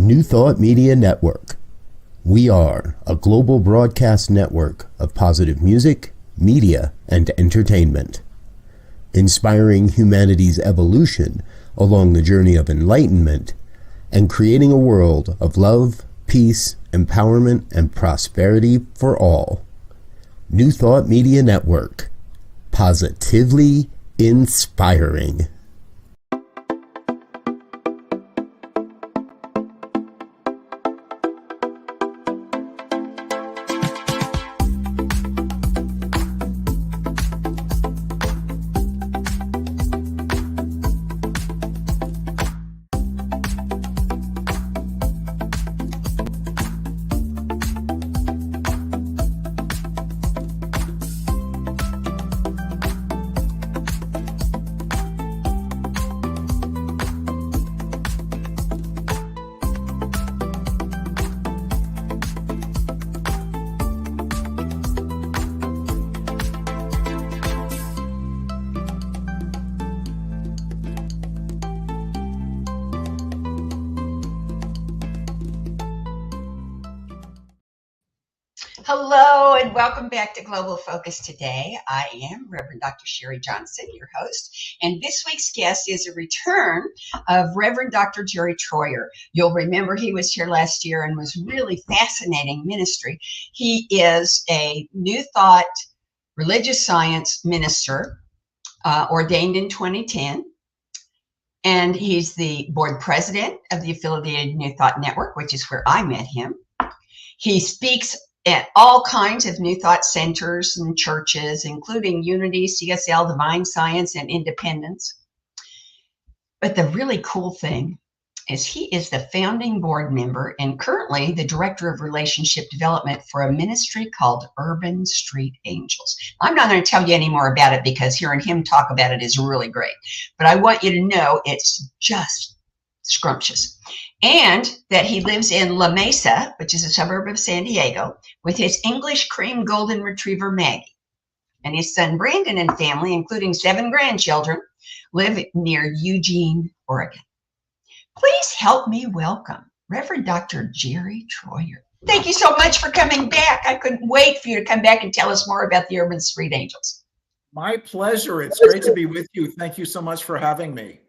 New Thought Media Network. We are a global broadcast network of positive music, media, and entertainment, inspiring humanity's evolution along the journey of enlightenment and creating a world of love, peace, empowerment, and prosperity for all. New Thought Media Network. Positively inspiring. Hello and welcome back to Global Focus Today. I am Reverend Dr. Sharri Johnson, your host, and this week's guest is a return of Reverend Dr. Jerry Troyer. You'll remember he was here last year and was really fascinating ministry. He is a New Thought religious science minister, ordained in 2010, and he's the board president of the affiliated New Thought Network, which is where I met him. He speaks at all kinds of New Thought centers and churches, including Unity, CSL, Divine Science, and Independence. But the really cool thing is he is the founding board member and currently the director of relationship development for a ministry called Urban Street Angels. I'm not going to tell you any more about it because hearing him talk about it is really great. But I want you to know it's just scrumptious. And that he lives in La Mesa, which is a suburb of San Diego, with his English cream golden retriever Maggie. And his son Brandon and family, including 7 grandchildren, live near Eugene, Oregon. Please help me welcome Reverend Dr. Jerry Troyer. Thank you so much for coming back. I couldn't wait for you to come back and tell us more about the Urban Street Angels. My pleasure. It's great to be with you. Thank you so much for having me.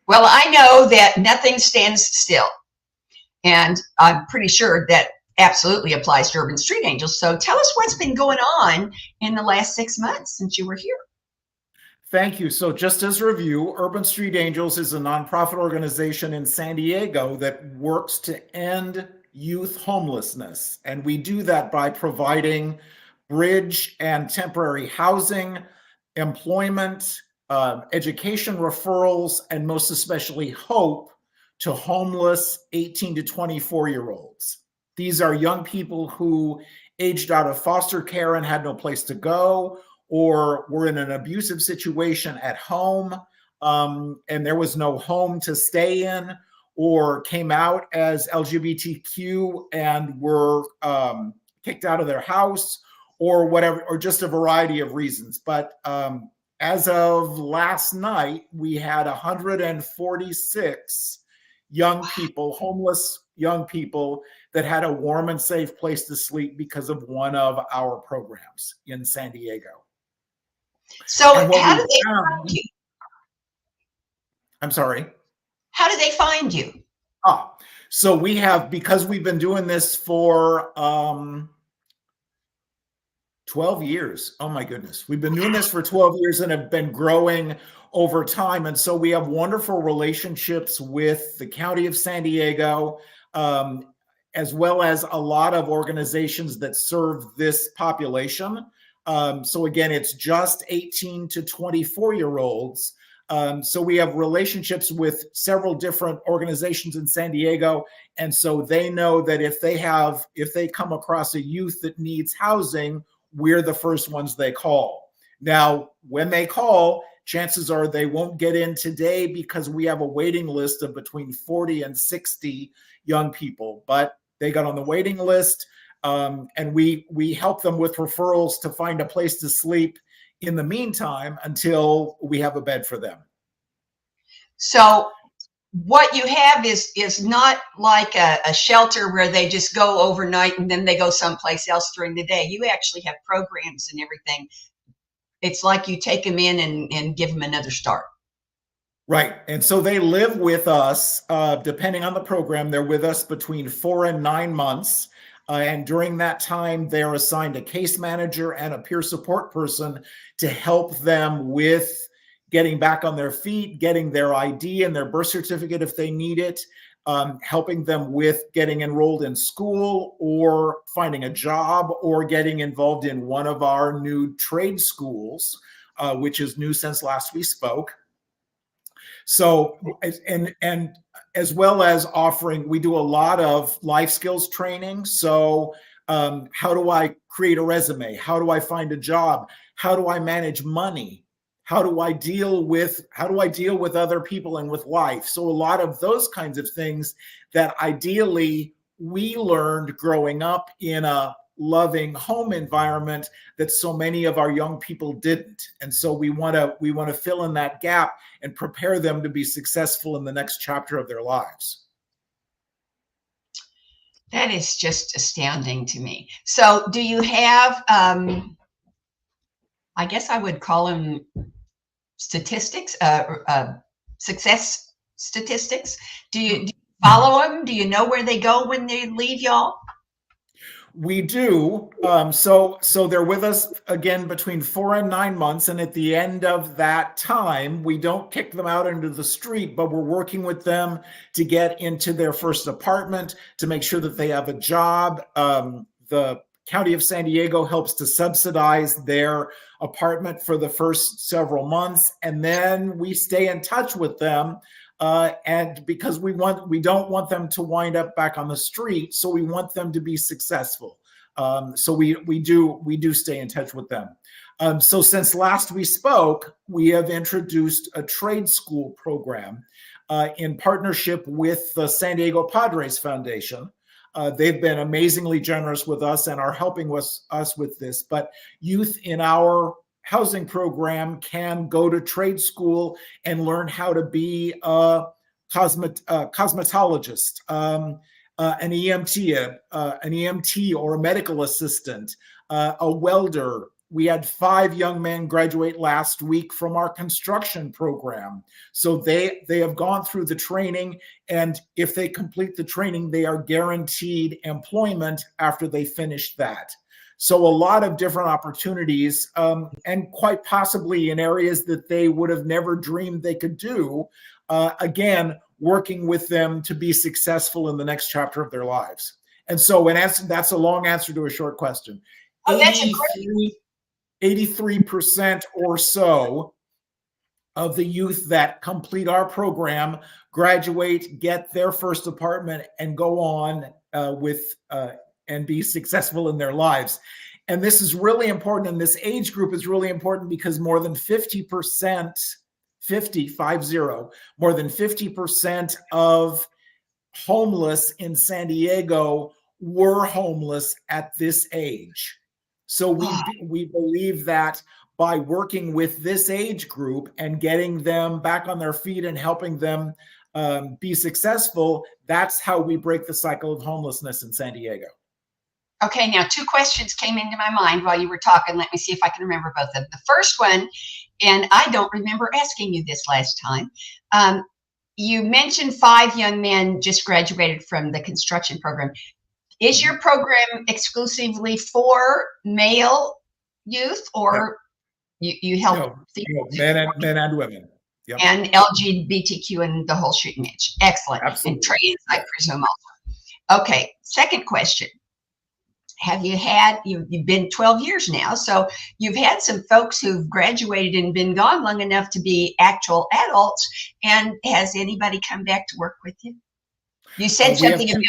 Well, I know that nothing stands still, and I'm pretty sure that absolutely applies to Urban Street Angels. So tell us what's been going on in the last 6 months since you were here. Thank you. So just as a review, Urban Street Angels is a nonprofit organization in San Diego that works to end youth homelessness. And we do that by providing bridge and temporary housing, employment, education referrals, and most especially hope to homeless 18 to 24-year-olds. These are young people who aged out of foster care and had no place to go, or were in an abusive situation at home, and there was no home to stay in, or came out as LGBTQ and were kicked out of their house, or whatever, or just a variety of reasons. But as of last night, we had 146 young people, homeless young people, that had a warm and safe place to sleep because of one of our programs in San Diego. So how did they find you? I'm sorry? How did they find you? So we have, because we've been doing this for 12 years. Oh my goodness. We've been doing this for 12 years and have been growing over time. And so we have wonderful relationships with the County of San Diego, as well as a lot of organizations that serve this population. So again, it's just 18 to 24-year-olds. So we have relationships with several different organizations in San Diego. And so they know that if they come across a youth that needs housing, we're the first ones they call. Now, when they call, chances are they won't get in today because we have a waiting list of between 40 and 60 young people, but they got on the waiting list, and we help them with referrals to find a place to sleep in the meantime until we have a bed for them. So what you have is not like a shelter where they just go overnight and then they go someplace else during the day. You actually have programs and everything. It's like you take them in and give them another start. Right. And so they live with us, depending on the program, they're with us between 4 and 9 months. And during that time, they're assigned a case manager and a peer support person to help them with getting back on their feet, getting their ID and their birth certificate if they need it, helping them with getting enrolled in school or finding a job or getting involved in one of our new trade schools, which is new since last we spoke. So, and as well as offering, we do a lot of life skills training. So how do I create a resume? How do I find a job? How do I manage money? How do I deal with other people and with life? So a lot of those kinds of things that ideally we learned growing up in a loving home environment that so many of our young people didn't. And so we want to fill in that gap and prepare them to be successful in the next chapter of their lives. That is just astounding to me. So do you have, I guess I would call them statistics, success statistics? Do you follow them? Do you know where they go when they leave y'all? We do. So they're with us again between 4 and 9 months. And at the end of that time, we don't kick them out into the street, but we're working with them to get into their first apartment, to make sure that they have a job. The County of San Diego helps to subsidize their apartment for the first several months. And then we stay in touch with them. And because we don't want them to wind up back on the street, so we want them to be successful. So we do stay in touch with them. So since last we spoke, we have introduced a trade school program in partnership with the San Diego Padres Foundation. They've been amazingly generous with us and are helping us with this. But youth in our housing program can go to trade school and learn how to be a cosmetologist, an EMT or a medical assistant, a welder. We had 5 young men graduate last week from our construction program. So they have gone through the training, and if they complete the training, they are guaranteed employment after they finish that. So a lot of different opportunities, and quite possibly in areas that they would have never dreamed they could do. Again, working with them to be successful in the next chapter of their lives. And so that's a long answer to a short question. 83% or so of the youth that complete our program graduate, get their first apartment, and go on and be successful in their lives. And this is really important. And this age group is really important because more than 50%, more than 50% of homeless in San Diego were homeless at this age. So we believe that by working with this age group and getting them back on their feet and helping them be successful, that's how we break the cycle of homelessness in San Diego. Okay, now 2 questions came into my mind while you were talking. Let me see if I can remember both of them. The first one, and I don't remember asking you this last time. You mentioned 5 young men just graduated from the construction program. Is your program exclusively for male youth, or you help men and women? Yep. And LGBTQ and the whole shooting match. Excellent. Absolutely. And trans, I presume also. Okay, second question. You've been 12 years now, so you've had some folks who've graduated and been gone long enough to be actual adults. And has anybody come back to work with you? You said something about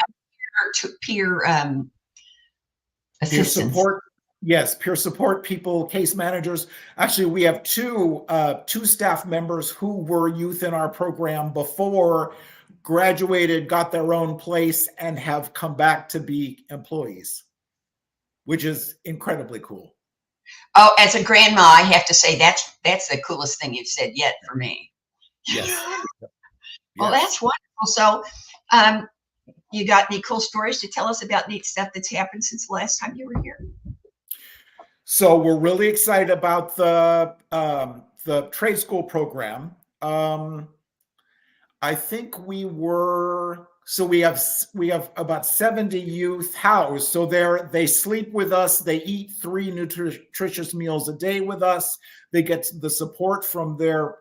peer assistance. Peer support. Yes, peer support people, case managers. Actually, we have two staff members who were youth in our program before, graduated, got their own place, and have come back to be employees, which is incredibly cool. Oh, as a grandma, I have to say that's the coolest thing you've said yet for me. Yes. Well, Yes. that's wonderful. So, um, you got any cool stories to tell us about neat stuff that's happened since the last time you were here? So we're really excited about the trade school program. I think we have about 70 youth housed. So they sleep with us. They eat 3 nutritious meals a day with us. They get the support from their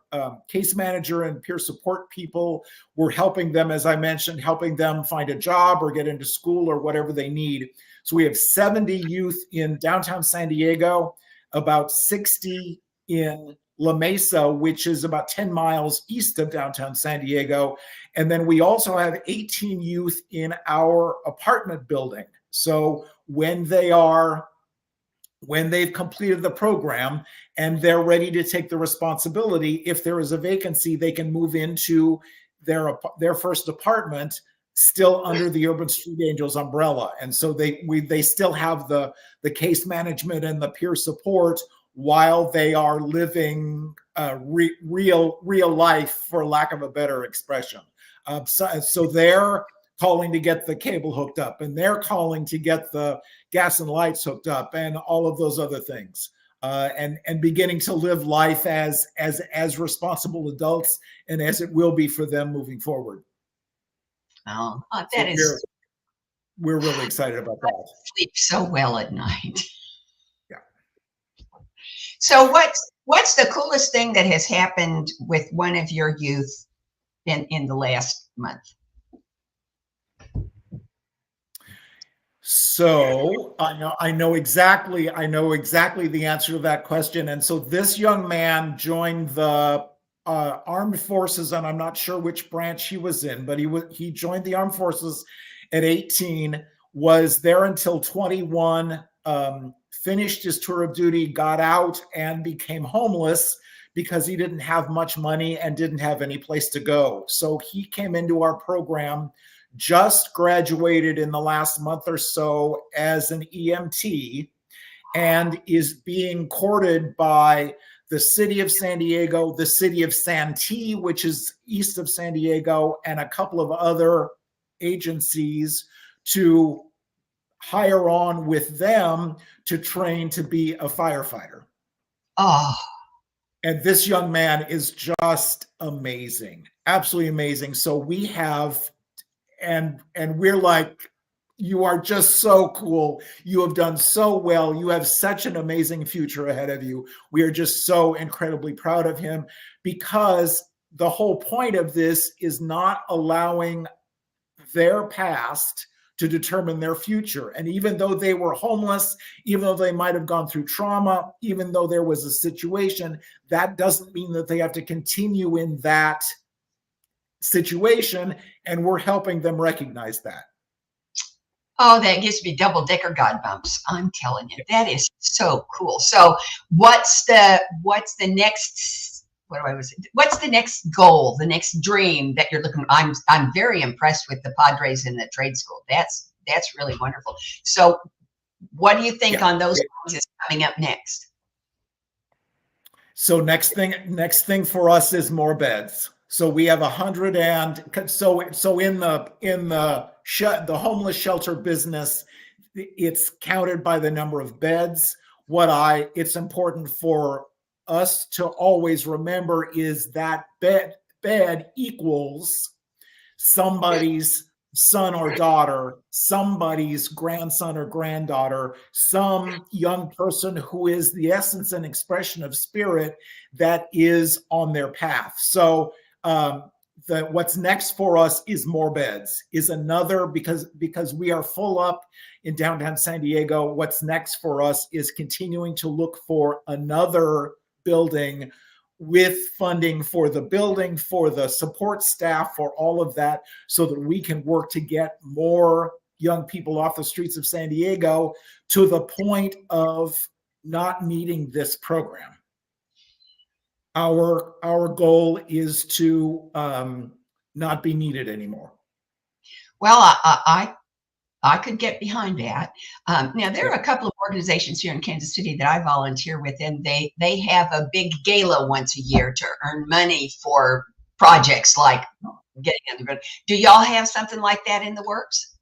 case manager and peer support people. We're helping them, as I mentioned, helping them find a job or get into school or whatever they need. So we have 70 youth in downtown San Diego, about 60 in La Mesa, which is about 10 miles east of downtown San Diego. And then we also have 18 youth in our apartment building. So when they've completed the program and they're ready to take the responsibility, if there is a vacancy, they can move into their first apartment still under the Urban Street Angels umbrella. And so they still have the case management and the peer support while they are living real life, for lack of a better expression. So they're calling to get the cable hooked up, and they're calling to get the gas and lights hooked up, and all of those other things, and beginning to live life as responsible adults, and as it will be for them moving forward. Oh, We're really excited about that. Sleep so well at night. Yeah. So what's the coolest thing that has happened with one of your youth in the last month? So I know exactly the answer to that question. And so this young man joined the armed forces, and I'm not sure which branch he was in, but he joined the armed forces at 18, was there until 21, finished his tour of duty, got out, and became homeless because he didn't have much money and didn't have any place to go. So he came into our program, just graduated in the last month or so as an EMT, and is being courted by the city of San Diego, the city of Santee, which is east of San Diego, and a couple of other agencies to hire on with them to train to be a firefighter. Oh. And this young man is just amazing, absolutely amazing. So we have, and we're like, you are just so cool. You have done so well. You have such an amazing future ahead of you. We are just so incredibly proud of him, because the whole point of this is not allowing their past to determine their future. And even though they were homeless, even though they might have gone through trauma, even though there was a situation, that doesn't mean that they have to continue in that situation. And we're helping them recognize that. Oh, that gives me double decker God bumps. I'm telling you, that is so cool. So what's the next, what's the next goal, the next dream that you're looking? I'm very impressed with the Padres in the trade school. That's really wonderful. So what do you think on those things is coming up next? So next thing for us is more beds. So we have 100, and so in the homeless shelter business, it's counted by the number of beds. It's important for us to always remember is that bed equals somebody's son or daughter, somebody's grandson or granddaughter, some young person who is the essence and expression of spirit that is on their path. So what's next for us is more beds, is another, because we are full up in downtown San Diego. What's next for us is continuing to look for another building with funding for the building, for the support staff, for all of that, so that we can work to get more young people off the streets of San Diego to the point of not needing this program. Our goal is to not be needed anymore. Well, I could get behind that. Now, there are a couple of organizations here in Kansas City that I volunteer with, and they have a big gala once a year to earn money for projects like getting on the road. Do y'all have something like that in the works?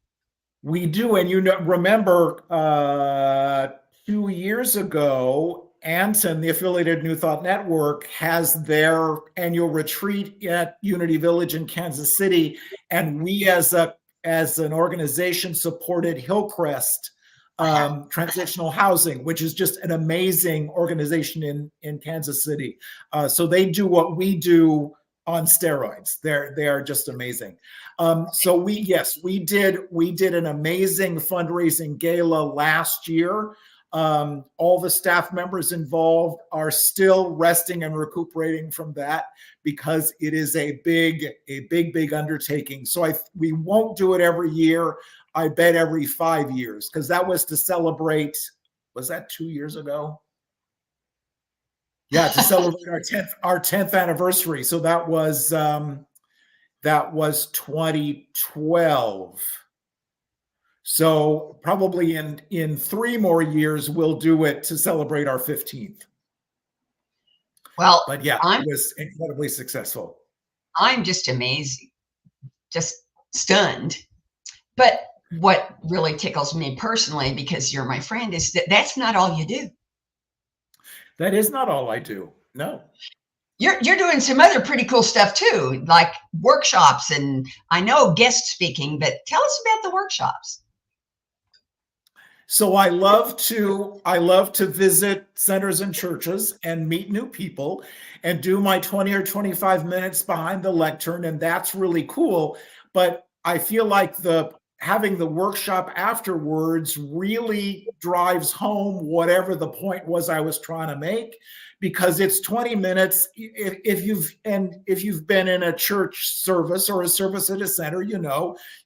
We do, and remember 2 years ago, Anson, the affiliated New Thought Network, has their annual retreat at Unity Village in Kansas City, and we as an organization supported Hillcrest Transitional Housing, which is just an amazing organization in Kansas City. So they do what we do on steroids. They are just amazing. So we did an amazing fundraising gala last year. All the staff members involved are still resting and recuperating from that because it is a big undertaking. So we won't do it every year. I bet every 5 years, because that was to celebrate. Was that 2 years ago? Yeah, to celebrate our 10th anniversary. So that was 2012. So probably in 3 more years we'll do it to celebrate our 15th. Well, but yeah, it was incredibly successful. I'm just amazed, just stunned. But what really tickles me personally, because you're my friend, is that that's not all you do. That is not all I do. No. You're doing some other pretty cool stuff too, like workshops, and I know guest speaking, but tell us about the workshops. So I love to visit centers and churches and meet new people and do my 20 or 25 minutes behind the lectern, and that's really cool. But I feel like having the workshop afterwards really drives home whatever the point was I was trying to make, because it's 20 minutes. If you've been in a church service or a service at a center,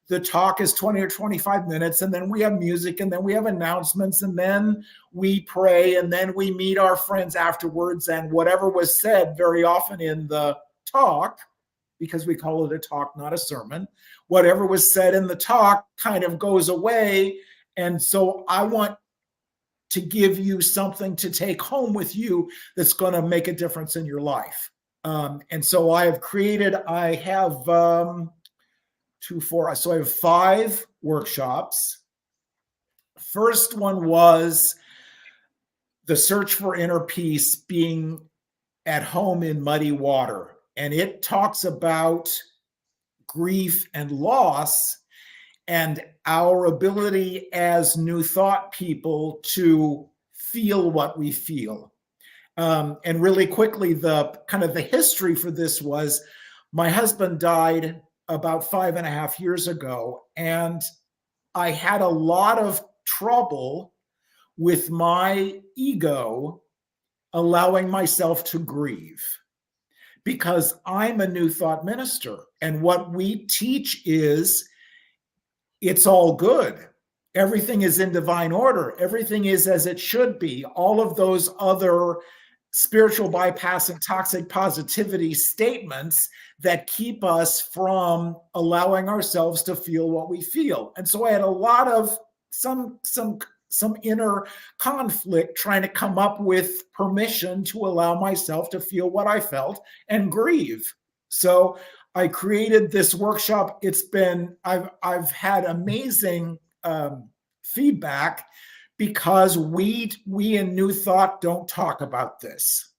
the talk is 20 or 25 minutes, and then we have music, and then we have announcements, and then we pray, and then we meet our friends afterwards, and whatever was said very often in the talk, because we call it a talk, not a sermon, whatever was said in the talk kind of goes away. And so I want to give you something to take home with you that's going to make a difference in your life. And so I have 5 workshops. First one was the search for inner peace, being at home in muddy water. And it talks about grief and loss and our ability as New Thought people to feel what we feel. And really quickly, the history for this was my husband died about 5.5 years ago, and I had a lot of trouble with my ego allowing myself to grieve, because I'm a New Thought minister, and what we teach is it's all good. Everything is in divine order. Everything is as it should be. All of those other spiritual bypassing toxic positivity statements that keep us from allowing ourselves to feel what we feel. And so I had a lot of some inner conflict trying to come up with permission to allow myself to feel what I felt and grieve. So I created this workshop. I've had amazing feedback, because we in New Thought don't talk about this.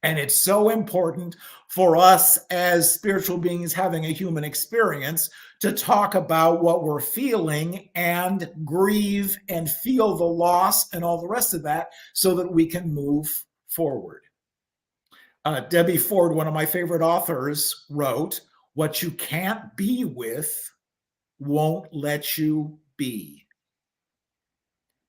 And it's so important for us as spiritual beings having a human experience to talk about what we're feeling and grieve and feel the loss and all the rest of that, so that we can move forward. Debbie Ford, one of my favorite authors, wrote, "What you can't be with won't let you be."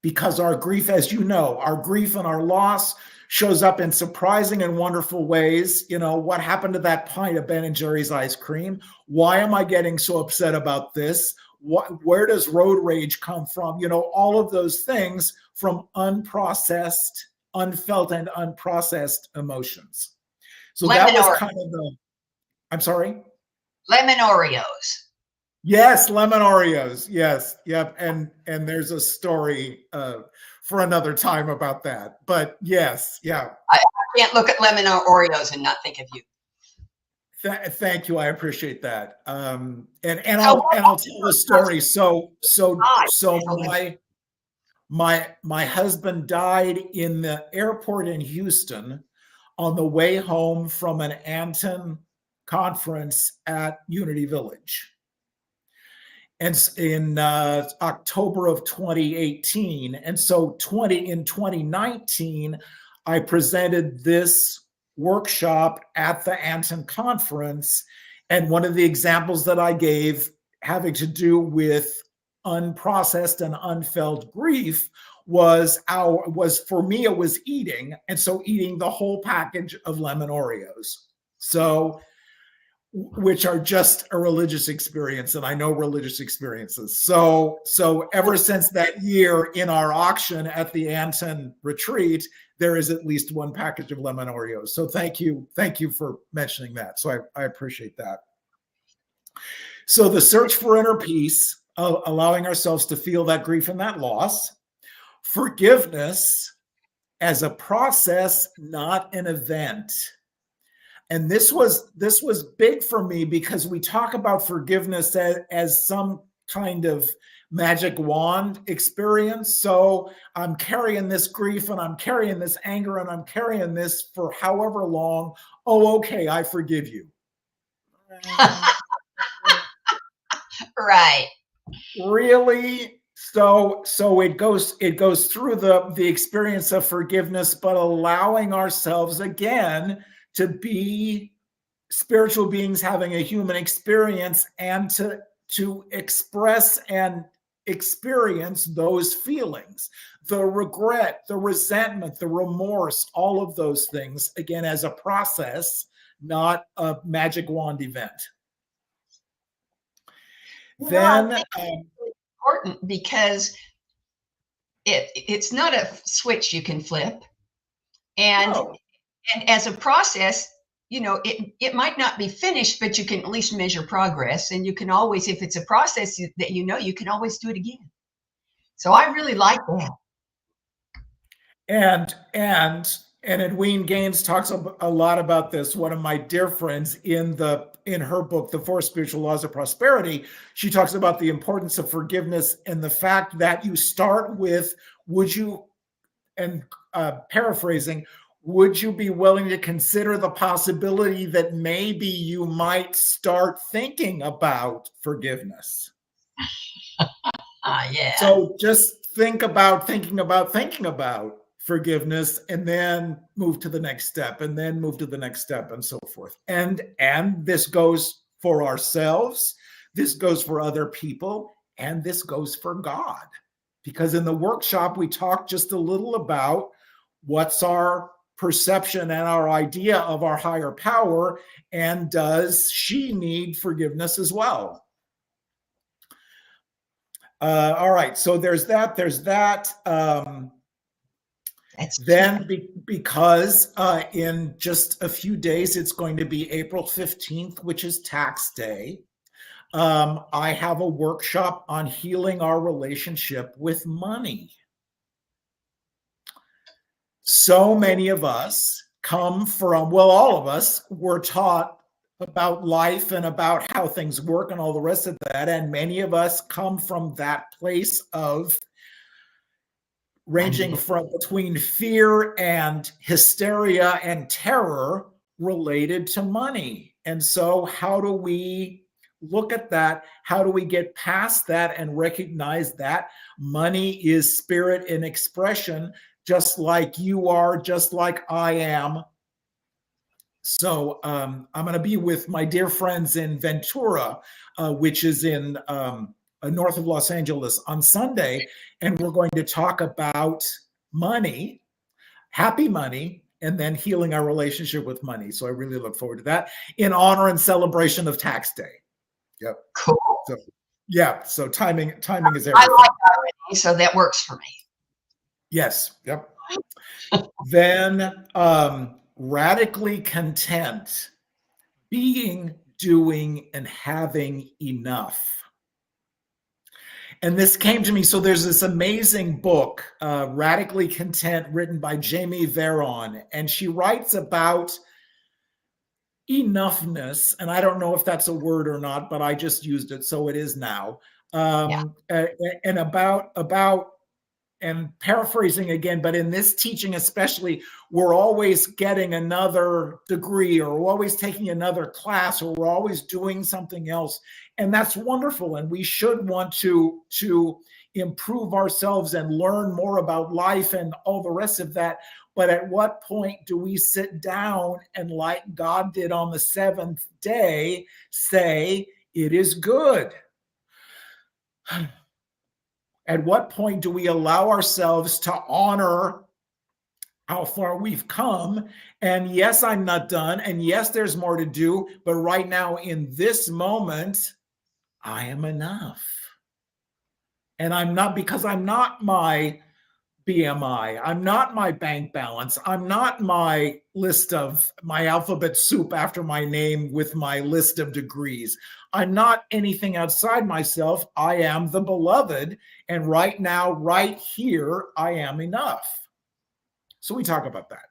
Because our grief, as you know, our grief and our loss shows up in surprising and wonderful ways. What happened to that pint of Ben and Jerry's ice cream? Why am I getting so upset about this? Where does road rage come from? All of those things from unprocessed, unfelt, and unprocessed emotions. So that was kind of I'm sorry? Lemon Oreos. Yes, lemon Oreos. Yes, yep. And there's a story for another time about that. But yes, yeah. I can't look at lemon Oreos and not think of you. Thank you. I appreciate that. And So I'll tell the story. So God, my husband died in the airport in Houston on the way home from an Anton conference at Unity Village. And in October of 2018. And so in 2019, I presented this workshop at the Anton conference. And one of the examples that I gave having to do with unprocessed and unfelt grief was for me, it was eating. And so eating the whole package of lemon Oreos. So, which are just a religious experience, and I know religious experiences. So ever since that year in our auction at the Anton retreat, there is at least one package of lemon Oreos. So thank you for mentioning that. So I appreciate that. So the search for inner peace, allowing ourselves to feel that grief and that loss, forgiveness as a process, not an event. And this was big for me because we talk about forgiveness as some kind of magic wand experience. So I'm carrying this grief and I'm carrying this anger and I'm carrying this for however long. Oh, okay, I forgive you. Right. Really? So it goes through the experience of forgiveness, but allowing ourselves again to be spiritual beings having a human experience and to express and experience those feelings, the regret, the resentment, the remorse, all of those things, again, as a process, not a magic wand event. Then it's important because it's not a switch you can flip. And as a process, it might not be finished, but you can at least measure progress. And you can always, if it's a process that you can always do it again. So I really like that. And Edwene Gaines talks a lot about this. One of my dear friends in her book, The Four Spiritual Laws of Prosperity, she talks about the importance of forgiveness and the fact that you start with, paraphrasing, would you be willing to consider the possibility that maybe you might start thinking about forgiveness? Yeah. So just thinking about forgiveness, and then move to the next step, and then move to the next step, and so forth. And this goes for ourselves, this goes for other people, and this goes for God. Because in the workshop, we talked just a little about what's our perception and our idea of our higher power, and does she need forgiveness as well? All right, so there's that. Because in just a few days, it's going to be April 15th, which is tax day. I have a workshop on healing our relationship with money. So many of us come from, all of us were taught about life and about how things work and all the rest of that. And many of us come from that place of ranging from between fear and hysteria and terror related to money. And so how do we look at that? How do we get past that and recognize that money is spirit in expression, just like you are, just like I am? So I'm going to be with my dear friends in Ventura, which is in north of Los Angeles, on Sunday, and we're going to talk about money, happy money, and then healing our relationship with money. So I really look forward to that, in honor and celebration of tax day. Yep. Cool. So, yeah. So timing is everything. I like that already, so that works for me. Yes. Yep. Then radically content, being, doing, and having enough. And this came to me. So there's this amazing book, Radically Content, written by Jamie Veron. And she writes about enoughness, and I don't know if that's a word or not, but I just used it, so it is now. Yeah. And about and paraphrasing again, but in this teaching especially, we're always getting another degree, or we're always taking another class, or we're always doing something else. And that's wonderful. And we should want to improve ourselves and learn more about life and all the rest of that. But at what point do we sit down and, like God did on the seventh day, say, it is good? At what point do we allow ourselves to honor how far we've come? And yes, I'm not done. And yes, there's more to do. But right now, in this moment, I am enough. And I'm not, because I'm not my BMI. I'm not my bank balance. I'm not my list of my alphabet soup after my name with my list of degrees. I'm not anything outside myself. I am the beloved. And right now, right here, I am enough. So we talk about that.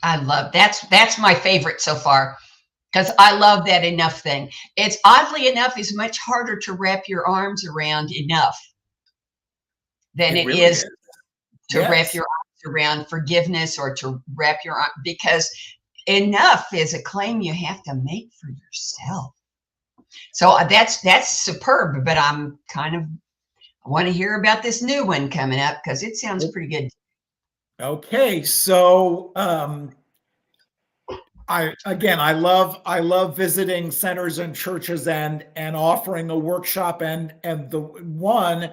I love that's my favorite so far, because I love that enough thing. It's oddly enough is much harder to wrap your arms around enough than it really is to Yes. wrap your arms around forgiveness, or to wrap your arm, because enough is a claim you have to make for yourself. So that's superb, but I'm kind of, I want to hear about this new one coming up, because it sounds pretty good. Okay, so I love visiting centers and churches and offering a workshop, and the one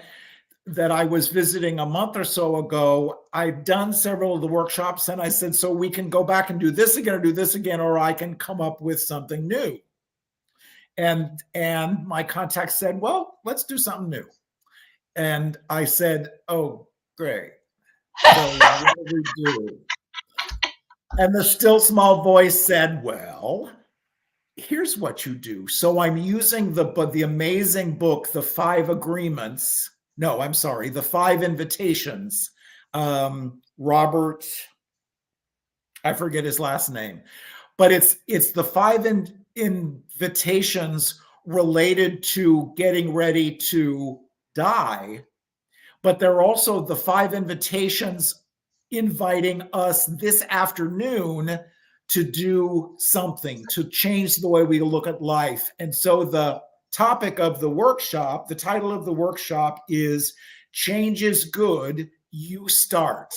that I was visiting a month or so ago, I've done several of the workshops, and I said, so we can go back and do this again, or do this again, or I can come up with something new. And my contact said, well, let's do something new. And I said, oh, great. So what do we do? And the still small voice said, well, here's what you do. So I'm using the amazing book, The Five Agreements. No, I'm sorry, The Five Invitations. Robert, I forget his last name, but it's the five invitations related to getting ready to die. But there are also the five invitations inviting us this afternoon to do something, to change the way we look at life. And so the topic of the workshop, the title of the workshop is Change is Good, You Start,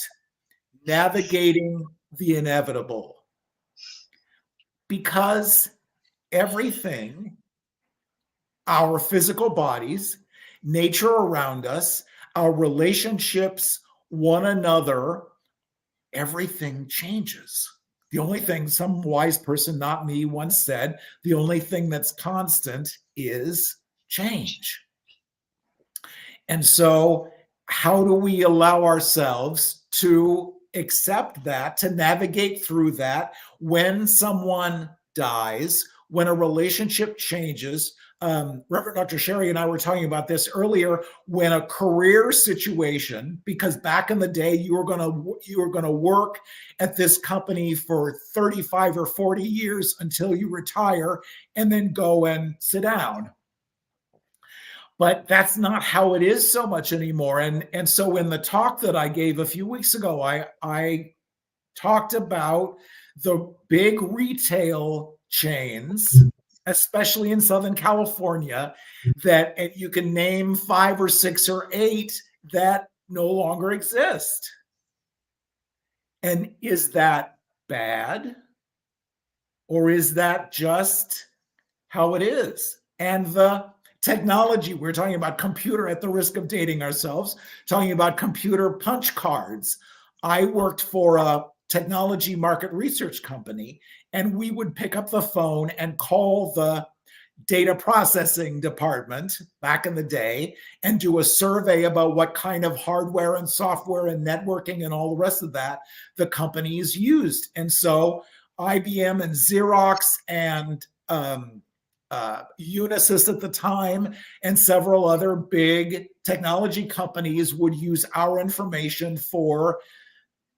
Navigating the Inevitable. Because everything, our physical bodies, nature around us, our relationships, one another, everything changes. The only thing, some wise person, not me, once said, the only thing that's constant is change. And so how do we allow ourselves to accept that, to navigate through that when someone dies, when a relationship changes? Reverend Dr. Sharri and I were talking about this earlier, when a career situation, because back in the day, you were going to work at this company for 35 or 40 years until you retire and then go and sit down. But that's not how it is so much anymore. And so in the talk that I gave a few weeks ago, I talked about the big retail chains, especially in Southern California, that you can name 5 or 6 or 8 that no longer exist. And is that bad? Or is that just how it is? And the technology, we're talking about computer, at the risk of dating ourselves, talking about computer punch cards. I worked for a technology market research company, and we would pick up the phone and call the data processing department back in the day and do a survey about what kind of hardware and software and networking and all the rest of that the companies used. And so IBM and Xerox and Unisys at the time and several other big technology companies would use our information for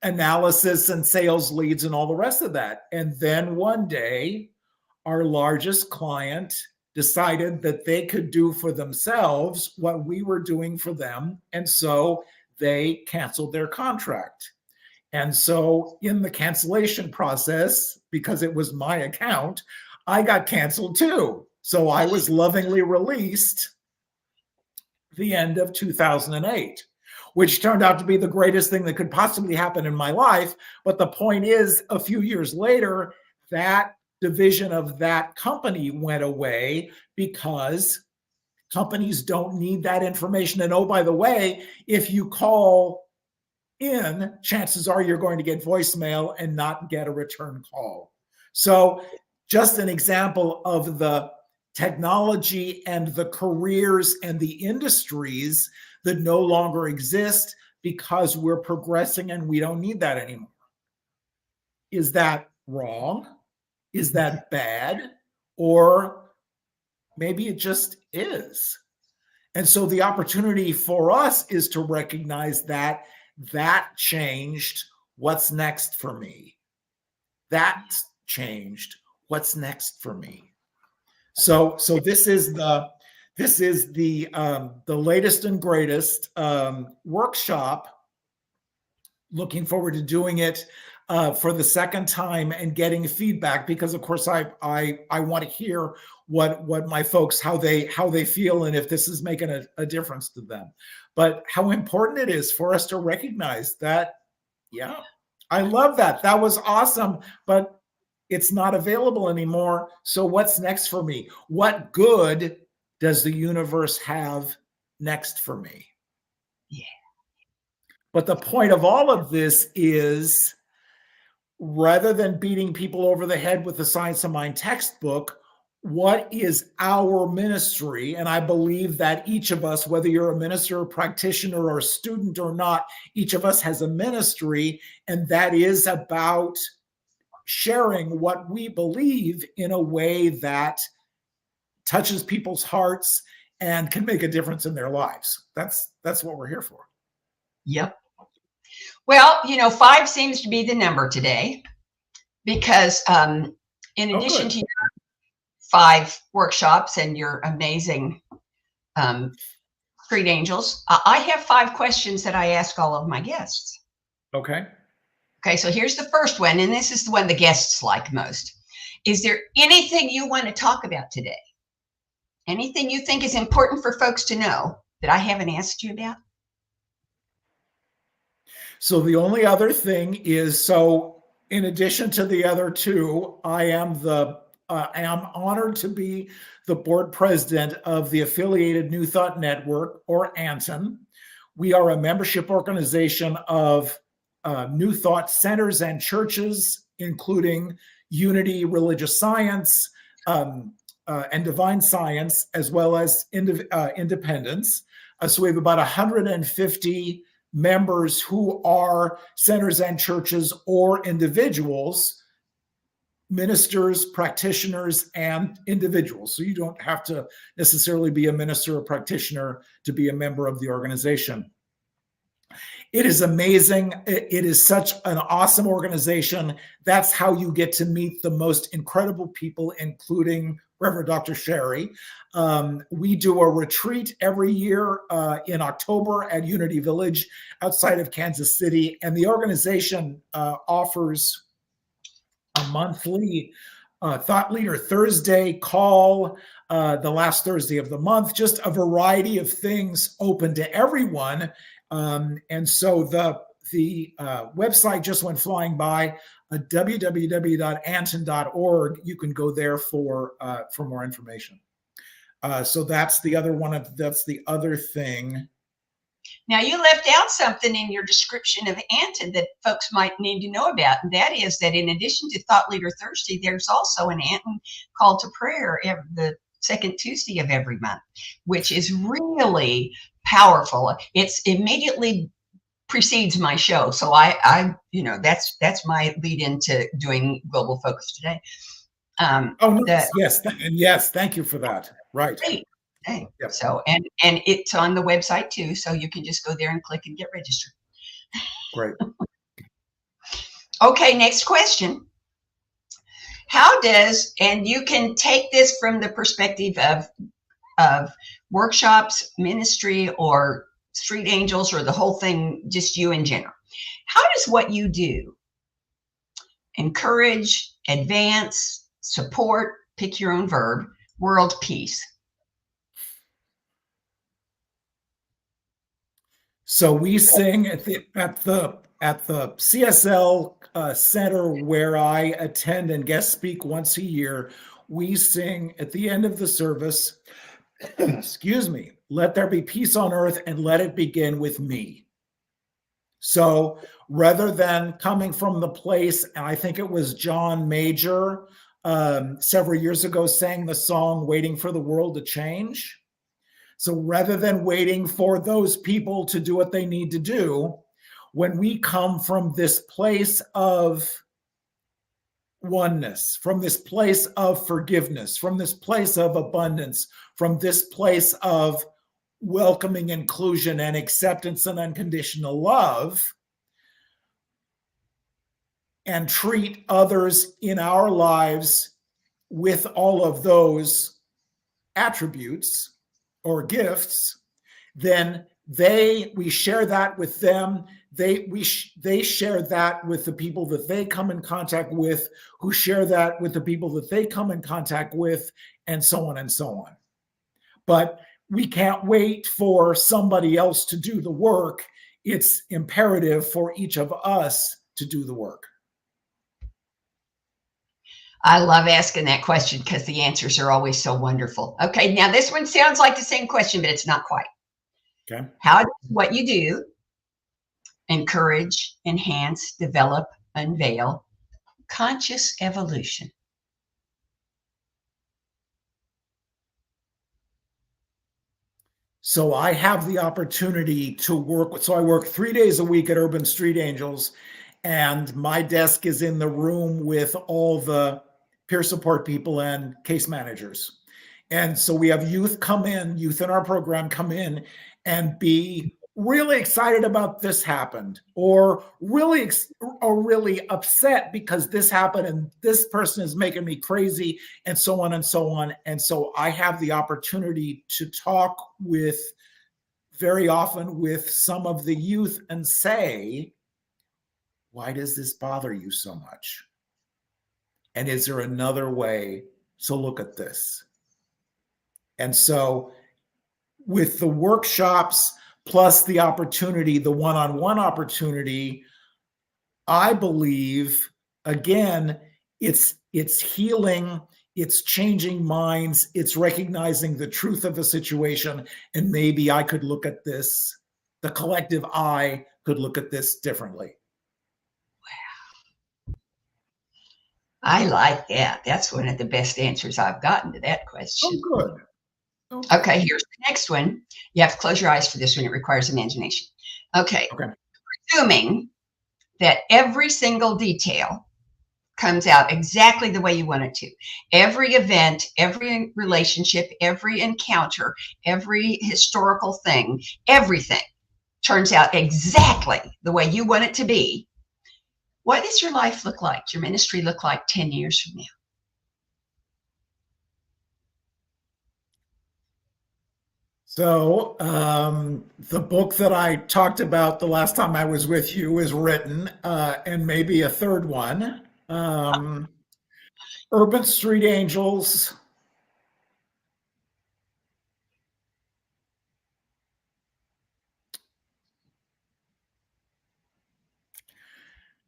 analysis and sales leads and all the rest of that. And then one day our largest client decided that they could do for themselves what we were doing for them. And so they canceled their contract. And so in the cancellation process, because it was my account, I got canceled too. So I was lovingly released the end of 2008, which turned out to be the greatest thing that could possibly happen in my life. But the point is, a few years later, that division of that company went away because companies don't need that information. And oh, by the way, if you call in, chances are you're going to get voicemail and not get a return call. So just an example of the technology and the careers and the industries that no longer exist because we're progressing and we don't need that anymore. Is that wrong? Is that bad? Or maybe it just is. And so the opportunity for us is to recognize that changed. What's next for me? That changed. What's next for me? So this is the latest and greatest workshop. Looking forward to doing it for the second time and getting feedback, because of course I want to hear what my folks, how they feel, and if this is making a difference to them. But how important it is for us to recognize that, yeah, I love that. That was awesome, but it's not available anymore. So what's next for me? What good does the universe have next for me? Yeah. But the point of all of this is, rather than beating people over the head with the Science of Mind textbook, what is our ministry? And I believe that each of us, whether you're a minister, a practitioner, or a student or not, each of us has a ministry, and that is about sharing what we believe in a way that touches people's hearts and can make a difference in their lives. That's what we're here for. Yep. Well, 5 seems to be the number today, because in addition to your 5 workshops and your amazing Street Angels, I have 5 questions that I ask all of my guests. Okay. Okay, so here's the first one, and this is the one the guests like most. Is there anything you want to talk about today? Anything you think is important for folks to know that I haven't asked you about? So the only other thing is, so in addition to the other 2, I am honored to be the board president of the Affiliated New Thought Network, or ANTON. We are a membership organization of New Thought centers and churches, including Unity Religious Science and Divine Science, as well as Independence. So we have about 150 members who are centers and churches or individuals, ministers, practitioners, and individuals. So you don't have to necessarily be a minister or practitioner to be a member of the organization. It is amazing. It is such an awesome organization. That's how you get to meet the most incredible people, including Reverend Dr. Sharri. We do a retreat every year in October at Unity Village outside of Kansas City. And the organization offers a monthly Thought Leader Thursday call, the last Thursday of the month, just a variety of things open to everyone. And so the website just went flying by, www.anton.org. You can go there for more information. So that's the other thing. Now, you left out something in your description of Anton that folks might need to know about, and that is that in addition to Thought Leader Thursday, there's also an Anton call to prayer the second Tuesday of every month, which is really powerful. It's immediately precedes my show, so I that's my lead into doing Global Focus today. Yes, thank you for that. Right. Hey. Yep. So and it's on the website too, so you can just go there and click and get registered. Great. Okay, next question. How does, and you can take this from the perspective of workshops, ministry, or street angels, or the whole thing, just you in general. How does what you do encourage, advance, support, pick your own verb, world peace? So we sing at the CSL center where I attend and guest speak once a year. We sing at the end of the service, excuse me, let there be peace on earth and let it begin with me. So rather than coming from the place, and I think it was John Major several years ago sang the song Waiting for the World to Change. So rather than waiting for those people to do what they need to do, when we come from this place of oneness, from this place of forgiveness, from this place of abundance, from this place of welcoming inclusion and acceptance and unconditional love, and treat others in our lives with all of those attributes or gifts, then we share that with them. They share that with the people that they come in contact with, who share that with the people that they come in contact with, and so on and so on. But we can't wait for somebody else to do the work. It's imperative for each of us to do the work. I love asking that question because the answers are always so wonderful. Okay, now this one sounds like the same question, but it's not quite. Okay. How does what you do encourage, enhance, develop, unveil conscious evolution? So I have the opportunity to work. So I work 3 days a week at Urban Street Angels, and my desk is in the room with all the peer support people and case managers. And so we have youth in our program come in and be really excited about this happened, or really upset because this happened and this person is making me crazy, and so on and so on. And so I have the opportunity to talk very often with some of the youth and say, why does this bother you so much? And is there another way to look at this? And so with the workshops plus the opportunity, the one-on-one opportunity, I believe, again, it's healing, it's changing minds, it's recognizing the truth of a situation, and maybe I could look at this, the collective I could look at this differently. Wow. I like that. That's one of the best answers I've gotten to that question. Oh, good. Okay, here's the next one. You have to close your eyes for this one. It requires imagination. Okay. Presuming that every single detail comes out exactly the way you want it to. Every event, every relationship, every encounter, every historical thing, everything turns out exactly the way you want it to be. What does your life look like, your ministry look like 10 years from now? So the book that I talked about the last time I was with you is written, and maybe a third one. Urban Street Angels.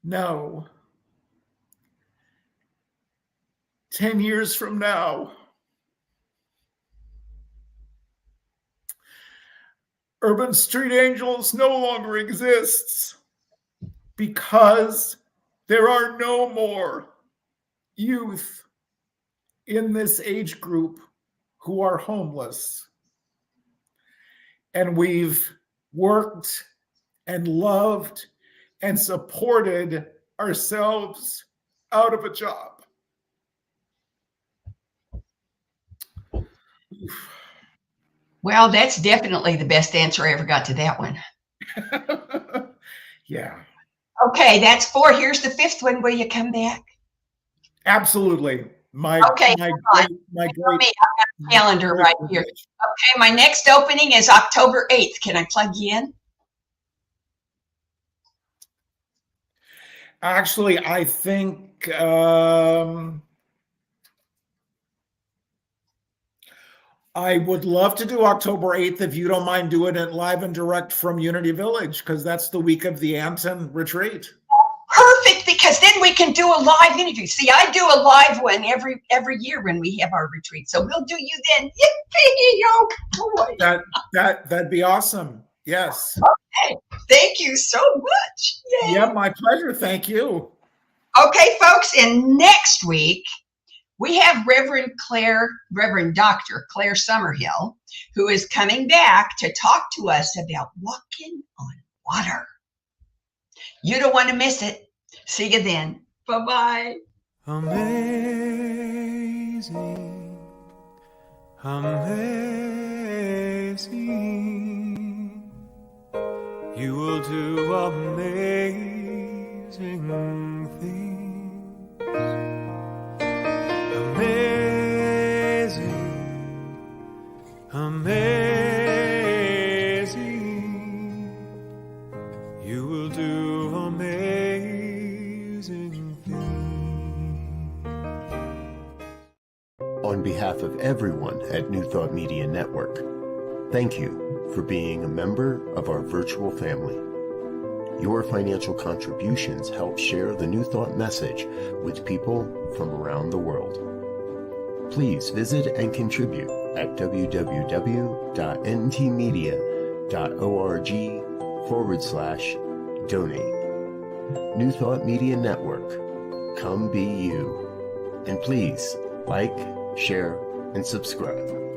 No. 10 years from now, Urban Street Angels no longer exists because there are no more youth in this age group who are homeless. And we've worked and loved and supported ourselves out of a job. Well, that's definitely the best answer I ever got to that one. Yeah. Okay, that's 4. Here's the 5th one. Will you come back? Absolutely. Okay, my hold on. my For great me, I've got a calendar great right here. privilege. Okay, my next opening is October 8th. Can I plug you in? Actually, I think I would love to do October 8th if you don't mind doing it live and direct from Unity Village, because that's the week of the Anton retreat. Perfect, because then we can do a live interview. See, I do a live one every year when we have our retreat. So we'll do you then. Yippee! Oh boy. That'd be awesome. Yes. Okay. Thank you so much. Yay. Yeah, my pleasure. Thank you. Okay, folks, and next week we have Reverend Dr. Claire Summerhill, who is coming back to talk to us about walking on water. You don't want to miss it. See you then. Bye-bye. Amazing, amazing. You will do amazing things. Amazing, amazing. You will do amazing things. On behalf of everyone at New Thought Media Network, thank you for being a member of our virtual family. Your financial contributions help share the New Thought message with people from around the world. Please visit and contribute at www.ntmedia.org/donate. New Thought Media Network, come be you. And please like, share, and subscribe.